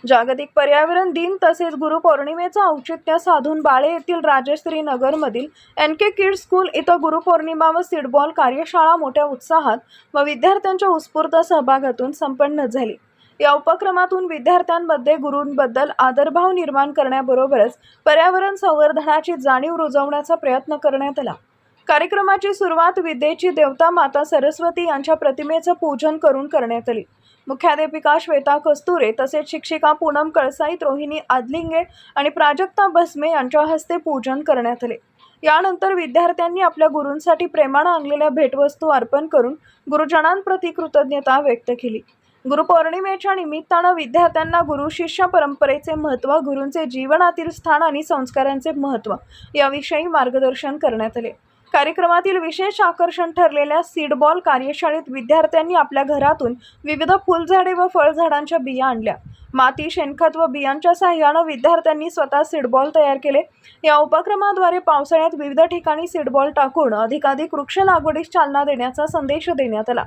जागतिक पर्यावरण दिन तसेच गुरुपौर्णिमेचं औचित्य साधून बाळे येथील राजश्री नगरमधील NK किड्स स्कूल इथं गुरुपौर्णिमा व सीडबॉल कार्यशाळा मोठ्या उत्साहात व विद्यार्थ्यांच्या उत्स्फूर्त सहभागातून संपन्न झाली। या उपक्रमातून विद्यार्थ्यांमध्ये गुरूंबद्दल आदरभाव निर्माण करण्याबरोबरच पर्यावरण संवर्धनाची जाणीव रुजवण्याचा प्रयत्न करण्यात आला। कार्यक्रमाची सुरुवात विद्येची देवता माता सरस्वती यांच्या प्रतिमेचं पूजन करून करण्यात आली। मुख्याध्यापिका श्वेता कस्तुरे तसेच शिक्षिका पूनम कळसाईत, रोहिणी आदलिंगे आणि प्राजक्ता भस्मे यांच्या हस्ते पूजन करण्यात आले। यानंतर विद्यार्थ्यांनी आपल्या गुरूंसाठी प्रेमाने आणलेल्या भेटवस्तू अर्पण करून गुरुजनांप्रती कृतज्ञता व्यक्त केली। गुरुपौर्णिमेच्या निमित्तानं विद्यार्थ्यांना गुरु शिष्य परंपरेचे महत्त्व, गुरूंचे जीवनातील स्थान आणि संस्कारांचे महत्त्व याविषयी मार्गदर्शन करण्यात आले। कार्यक्रमातील विशेष आकर्षण ठरलेल्या सीडबॉल कार्यशाळेत विद्यार्थ्यांनी आपल्या घरातून विविध फुलझाडे व फळझाडांच्या बिया आणल्या। माती, शेणखत व बियांच्या सहाय्याने विद्यार्थ्यांनी स्वतः सीडबॉल तयार केले। या उपक्रमाद्वारे पावसाळ्यात विविध ठिकाणी सीडबॉल टाकून अधिकाधिक वृक्ष लागवडीस चालना देण्याचा संदेश देण्यात आला।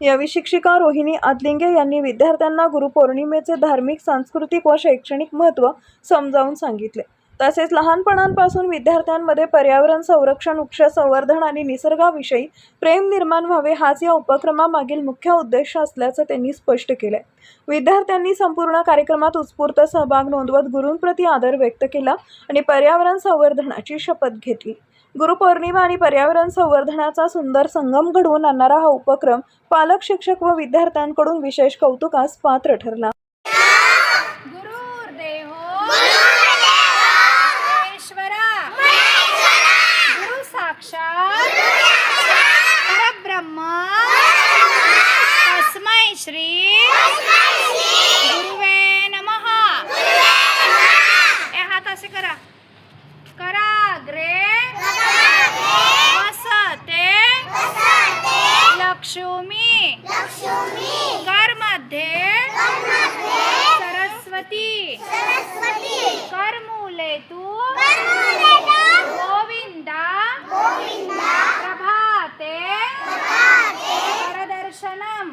यावेळी शिक्षिका रोहिणी आदलिंगे यांनी विद्यार्थ्यांना गुरुपौर्णिमेचे धार्मिक, सांस्कृतिक व शैक्षणिक महत्त्व समजावून सांगितले। तसेच लहानपणापासून विद्यार्थ्यांमध्ये पर्यावरण संरक्षण, वृक्ष संवर्धन आणि निसर्गाविषयी प्रेम निर्माण व्हावे हाच या उपक्रमामागील मुख्य उद्देश असल्याचं त्यांनी स्पष्ट केले। विद्यार्थ्यांनी संपूर्ण कार्यक्रमात उत्स्फूर्त सहभाग नोंदवत गुरूंप्रती आदर व्यक्त केला आणि पर्यावरण संवर्धनाची शपथ घेतली। गुरुपौर्णिमा आणि पर्यावरण संवर्धनाचा सुंदर संगम घडवून आणणारा हा उपक्रम पालक, शिक्षक व विद्यार्थ्यांकडून विशेष कौतुकास पात्र ठरला। तस्मै श्री गुरुवे नमः। ए हात असे करा, कराग्रे वसते लक्ष्मी करमध्ये सरस्वती करमूले तू गोविंदा प्रभाते परदर्शनम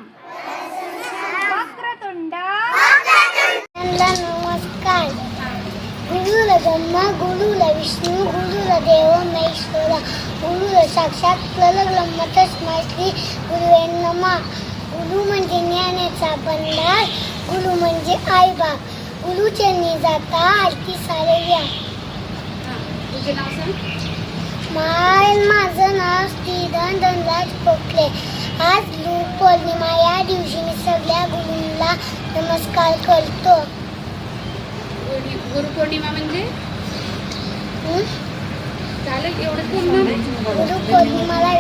वक्रतुंड। नमस्कार। गुरुला ब्रह्मा, गुरुला विष्णू, गुरुला देव महेश्वरा, गुरुला साक्षात परब्रह्म तस्मै श्री गुरुवे नमः। गुरु म्हणजे ज्ञानाचा भंडार, गुरु म्हणजे आई बाप, गुरुचरणी जाता आरती सारे व्या। तुझे नाव सांग। माझं नाव श्रीधन धनराज खोकले। आज गुरुपौर्णिमा या दिवशी मी सगळ्या गुरूंना नमस्कार करतो। गुरुपौर्णिमा म्हणजे झालं एवढंच बोलणार आहे? गुरुपौर्णिमाला